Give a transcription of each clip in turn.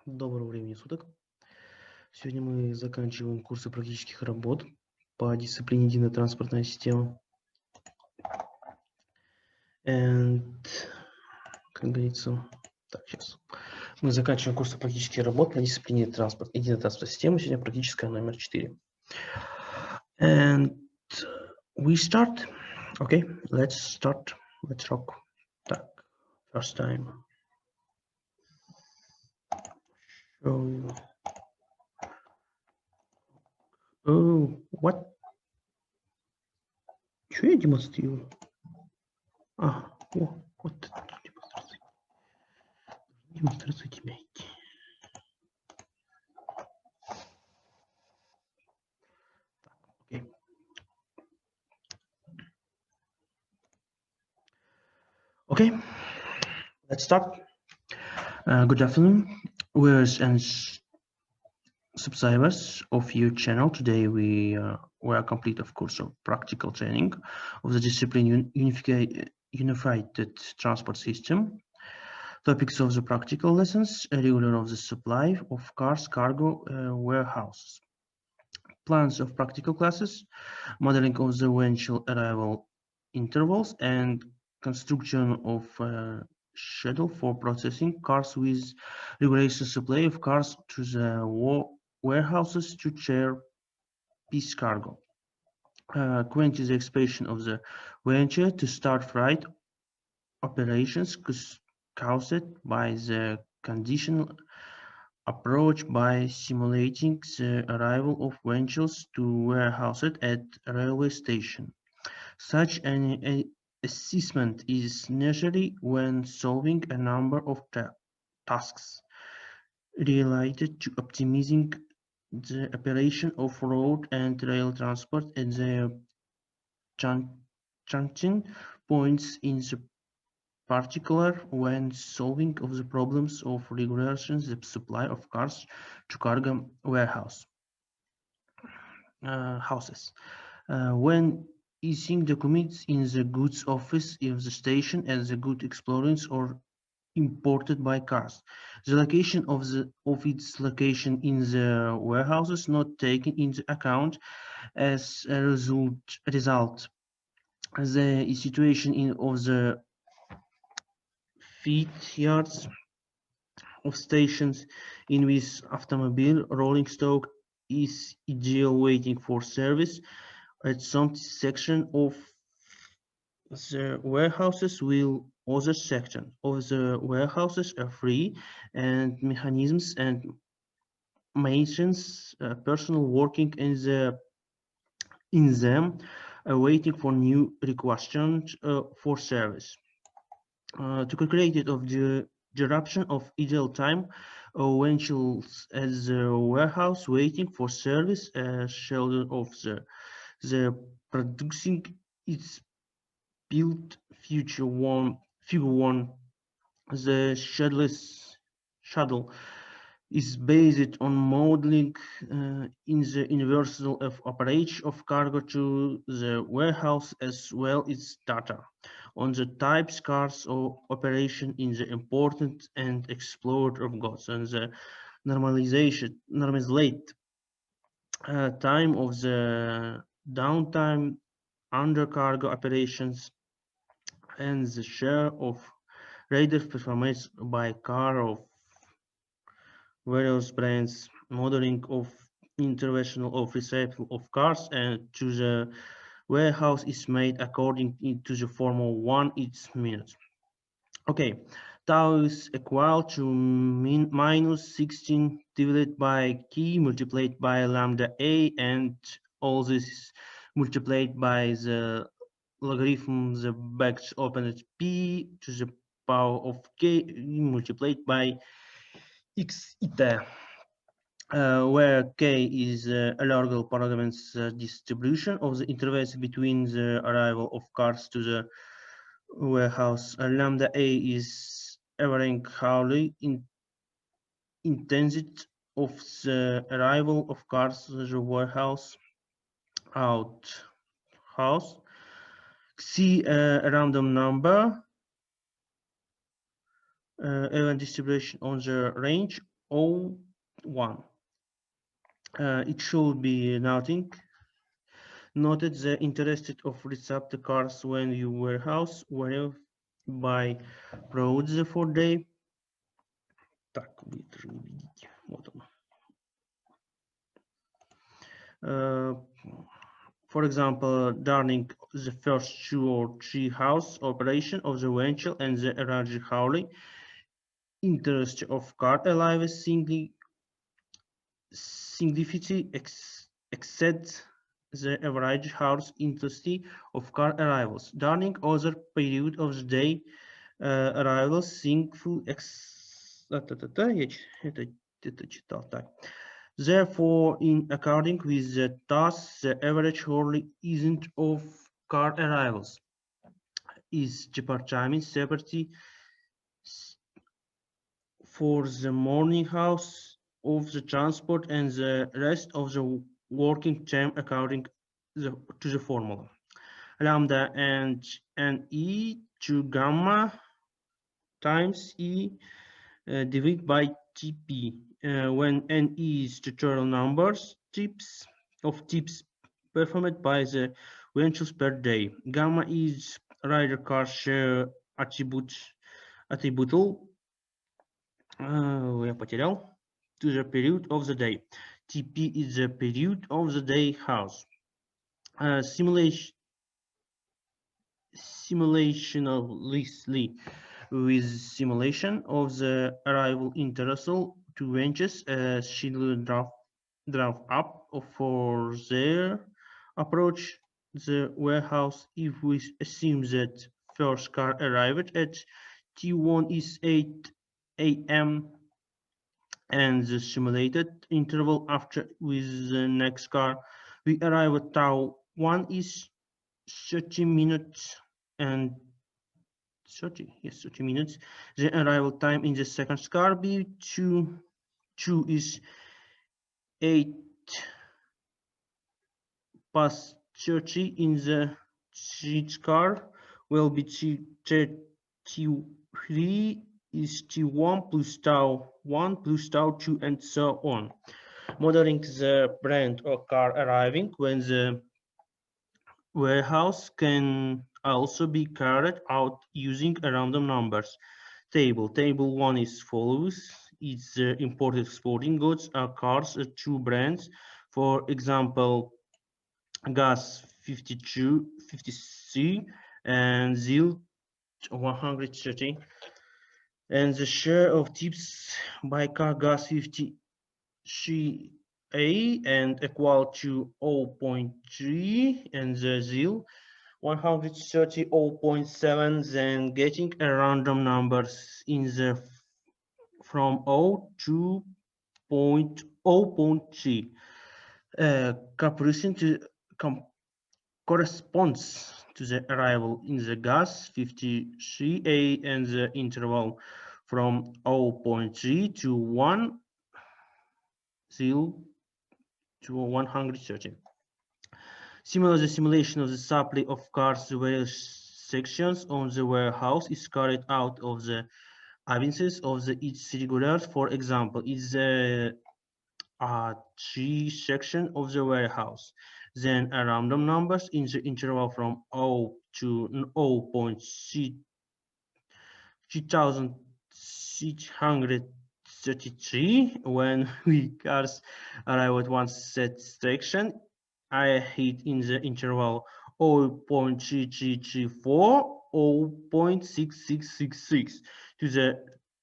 Доброго времени суток. Сегодня мы заканчиваем курсы практических работ по дисциплине единая транспортная система. Как говорится, так, сейчас. Мы заканчиваем курсы практических работ по дисциплине единая транспортная система. Сегодня практическая номер 4. And we start. Okay, let's start. Let's rock. Так, first time. Show you. Oh, what? Что я демонстрирую? Вот это демонстрация. Демонстрация тебя идти. Okay. Okay, let's start. Good afternoon, viewers and subscribers of your channel. Today we complete, of course, of practical training of the discipline unified transport system. Topics of the practical lessons: regular of the supply of cars, cargo, warehouses. Plans of practical classes: modeling of the eventual arrival intervals and construction of schedule for processing cars with regulation supply of cars to the warehouses to share piece cargo. Currently the expansion of the venture to start freight operations caused by the conditional approach by simulating the arrival of vehicles to warehouses at railway station. Such an assessment is necessary when solving a number of tasks related to optimizing the operation of road and rail transport at the junction points, in the particular when solving of the problems of regulations the supply of cars to cargo warehouse houses. When issuing documents in the goods office of the station and the good explorers or imported by cars. The location of its location in the warehouses not taken into account. As a result, the situation of the feed yards of stations in which automobile rolling stock is ideal waiting for service at some section of the warehouses, while other section of the warehouses are free, and mechanisms and maintenance personnel working in them waiting for new requests for service. To calculate it of the disruption of idle time vehicles at the warehouse waiting for service, schedule of the producing its built figure 1. The schedule is based on modeling in the universal of operation of cargo to the warehouse, as well as data on the types cars or operation in the important and explored of goods, and the normalized time of the downtime under cargo operations, and the share of radar performance by car of various brands, modeling of intervention of reception of cars and to the warehouse is made according to the Formula 1 each minute. Okay, tau is equal to minus 16 divided by k multiplied by lambda a, and all this multiplied by the logarithm the brackets opened p to the power of k multiplied by x eta, where k is a local parameters distribution of the intervals between the arrival of cars to the warehouse. Lambda a is average hourly intensity of the arrival of cars to the warehouse house. C a random number event distribution on the range 01. It should be noting. Noted the interest of received the cars when you warehouse were by roads for day. Так, вы это же не видите. Вот он. For example, during the first 2 or 3 house operation of the venture and the large hourly interest of car arrivals significantly exceeds the average house interest of car arrivals. During other period of the day, arrivals significantly Therefore, in accordance with the task, the average hourly isn't of car arrivals is department separately for the morning house of the transport and the rest of the working time according to the formula. Lambda and E to gamma times E divided by TP. When n is the total numbers tips performed by the ventures per day. Gamma is rider car share attributable я потерял to the period of the day. TP is the period of the day house. Simulationally with simulation of the arrival interval to ventures schedule draft up for their approach the warehouse if we assume that first car arrived at T1 is 8 a.m. and the simulated interval after with the next car we arrive at tau 1 is 30 minutes and 30 minutes. The arrival time in the second car B2 is 8 past 30 in the third car will be T3 is T1 plus tau 1 plus tau 2 and so on. Modeling the brand or car arriving when the warehouse can also be carried out using a random numbers table. Table 1 is follows. It's imported sporting goods are cars, 2 brands. For example, gas 52, 53 and ZIL 130. And the share of tips by car gas 53A and equal to 0.3 and the ZIL 130 0.7, then getting a random numbers in the from 0 to 0.3 corresponds to the arrival in the gas 53A and the interval from 0.3 to 1 to 130. Similar, the simulation of the supply of cars to various sections on the warehouse is carried out of the absences of the each regulars. For example, it's the 3 section of the warehouse. Then a random numbers in the interval from 0 to 0.3633 when we cars arrive at one set section. I hit in the interval 0.3334 0.6666 to the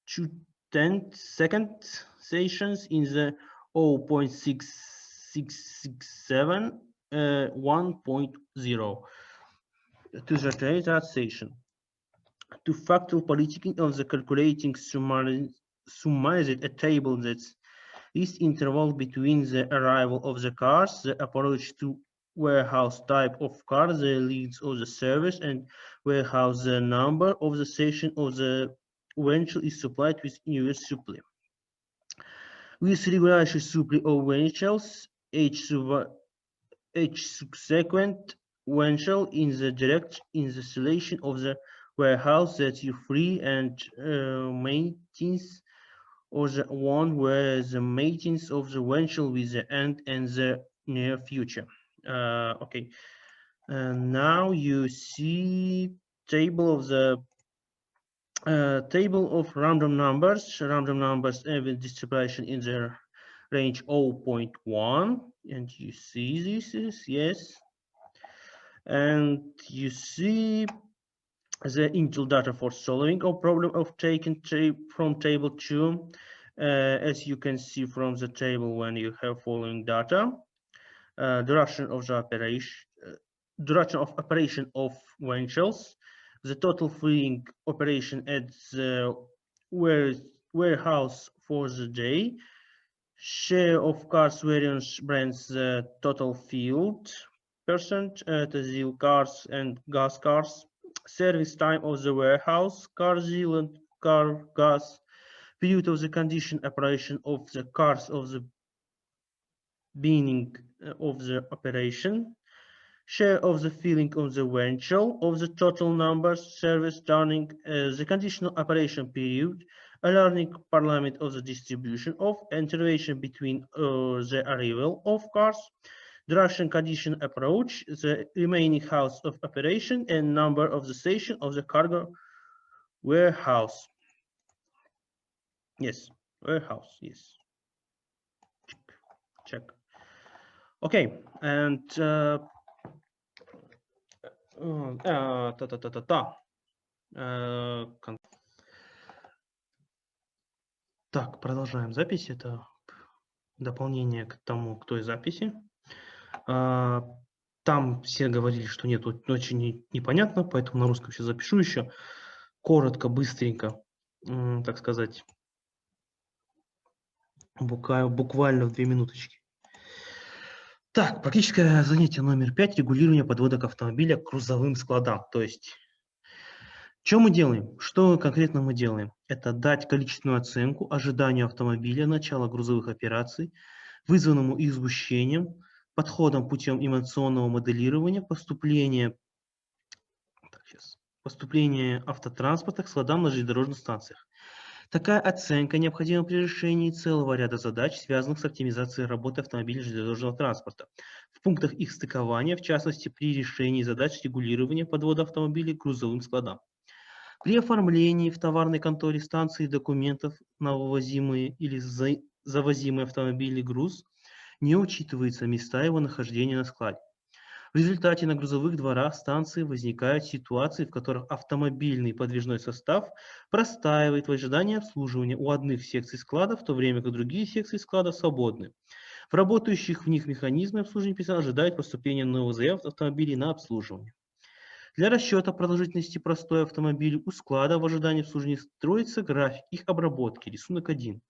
2/10 stations in the 0.6667 1.0 to the data station. To factor politicking of the calculating summarized a table that this interval between the arrival of the cars, the approach to warehouse type of car, the leads of the service, and warehouse the number of the station of the venture is supplied with new supply. With regulation supply of ventures, each subsequent venture in the direct installation of the warehouse that you free and maintains or the one where the maintenance of the venture with the end and the near future. Okay, now you see table of the table of random numbers with distribution in the range 0.1, and you see this is yes, and you see the initial data for solving a problem of taking from table 2, as you can see from the table when you have following data, duration of the operation, duration of operation of ventures, the total freeing operation at the warehouse for the day, share of cars variance brands, the total field percent, diesel cars and gas cars, service time of the warehouse, car zeal and car gas, period of the condition operation of the cars of the beginning of the operation, share of the filling of the venture of the total numbers service during the conditional operation period, a learning parliament of the distribution of intervention between the arrival of cars, duration condition approach, the remaining hours of operation, and number of the station of the cargo warehouse. Yes, warehouse, yes. Check. Okay, and Так, продолжаем запись. Это дополнение к тому, к той записи. Там все говорили, что нет, очень непонятно, поэтому на русском сейчас запишу еще. Коротко, быстренько, так сказать, буквально в 2 минуточки. Так, практическое занятие номер 5. Регулирование подводок автомобиля к грузовым складам. То есть, что мы делаем? Что конкретно мы делаем? Это дать количественную оценку ожиданию автомобиля начала грузовых операций, вызванному их сгущением, подходом путем эмоционного моделирования, поступления автотранспорта к складам на железнодорожных станциях. Такая оценка необходима при решении целого ряда задач, связанных с оптимизацией работы автомобилей железнодорожного транспорта, в пунктах их стыкования, в частности, при решении задач регулирования подвода автомобилей к грузовым складам. При оформлении в товарной конторе станции документов на вывозимые или завозимые автомобили груз не учитываются места его нахождения на складе. В результате на грузовых дворах станции возникают ситуации, в которых автомобильный подвижной состав простаивает в ожидании обслуживания у одних секций склада, в то время как другие секции склада свободны. В работающих в них механизмы обслуживания персонала ожидают поступления новых заявок автомобилей на обслуживание. Для расчета продолжительности простоя автомобиля у склада в ожидании обслуживания строится график их обработки, рисунок 1.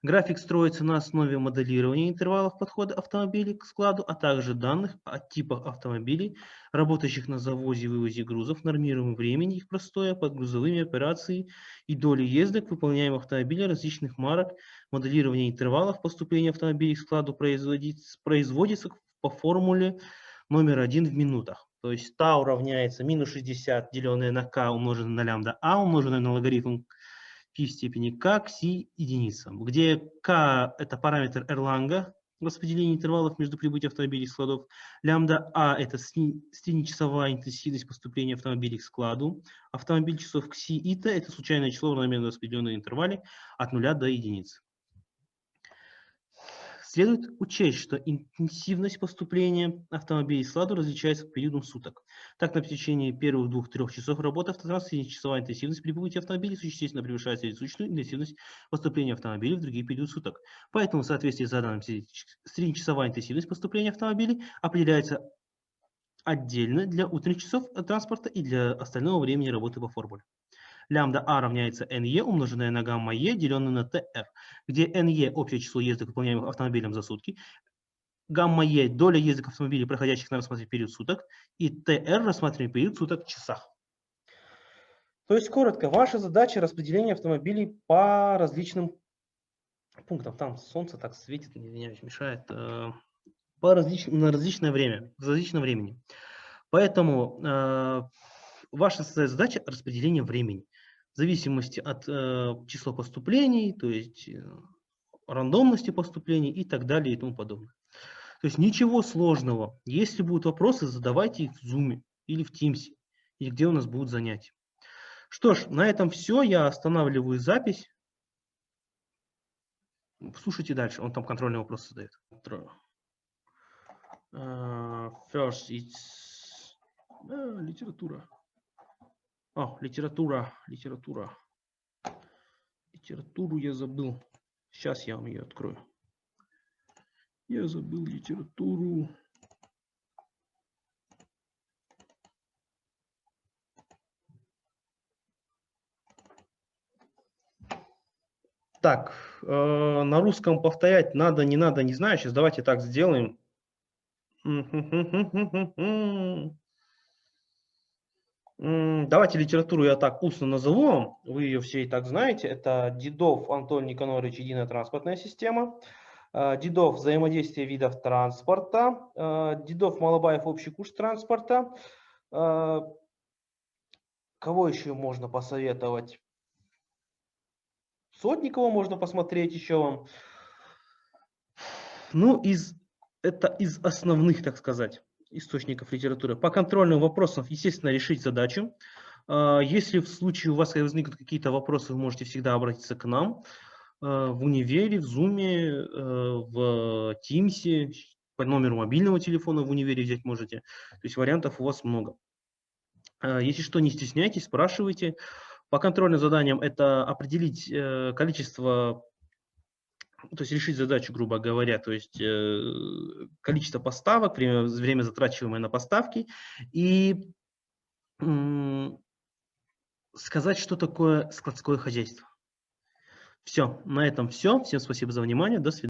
График строится на основе моделирования интервалов подхода автомобилей к складу, а также данных о типах автомобилей, работающих на завозе и вывозе грузов, нормируемом времени их простоя под грузовыми операциями и доли ездок, выполняемых автомобилей различных марок. Моделирование интервалов поступления автомобилей к складу производится по формуле номер 1 в минутах. То есть tau равняется минус 60, деленное на k, умноженное на лямбда а, умноженное на логарифм π в степени k к си единицам, где k – это параметр Эрланга, распределение интервалов между прибытием автомобилей к складов, лямбда а – это среднечасовая интенсивность поступления автомобилей к складу, автомобиль часов к си ита – это случайное число в равномерно распределенном интервале от 0 до единицы. Следует учесть, что интенсивность поступления автомобилей к складу различается по периодам суток. Так, на течение первых 2-3 часов работы автотранспорта среднечасовая интенсивность прибытия автомобилей существенно превышает среднесуточную интенсивность поступления автомобилей в другие периоды суток. Поэтому в соответствии с заданным среднечасовая интенсивность поступления автомобилей определяется отдельно для утренних часов транспорта и для остального времени работы по формуле. Лямбда а равняется NE, умноженное на гамма Е, деленное на TR, где NE – общее число ездок, выполняемых автомобилем за сутки, гамма Е – доля ездок автомобилей, проходящих на рассматриваемый период суток, и TR – рассматриваемый период суток в часах. То есть, коротко, ваша задача – распределение автомобилей по различным пунктам. Там солнце так светит, извиняюсь, мешает, на различное время, в различном времени. Поэтому ваша задача – распределение времени. в зависимости от числа поступлений, то есть рандомности поступлений и так далее и тому подобное. То есть ничего сложного. Если будут вопросы, задавайте их в Zoom или в Teams, или где у нас будут занятия. Что ж, на этом все. Я останавливаю запись. Слушайте дальше. Он там контрольный вопрос задает. First it's литература. Литература. Литературу я забыл. Сейчас я вам ее открою. Я забыл литературу. Так, на русском повторять надо, не надо, не знаю. Сейчас давайте так сделаем. Давайте литературу я так устно назову вам. Вы ее все и так знаете. Это Дедов Антон Никонорович, единая транспортная система. Дедов взаимодействие видов транспорта. Дедов Малабаев общий курс транспорта. Кого еще можно посоветовать? Сотникова можно посмотреть еще вам. Ну, это из основных, так сказать, источников литературы. По контрольным вопросам, естественно, решить задачу. Если в случае у вас возникнут какие-то вопросы, вы можете всегда обратиться к нам в универе, в Zoom, в Teams, по номеру мобильного телефона в универе взять можете. То есть вариантов у вас много. Если что, не стесняйтесь, спрашивайте. По контрольным заданиям это определить количество, то есть решить задачу, грубо говоря, то есть количество поставок, время затрачиваемое на поставки, и сказать, что такое складское хозяйство. Все, на этом все. Всем спасибо за внимание. До свидания.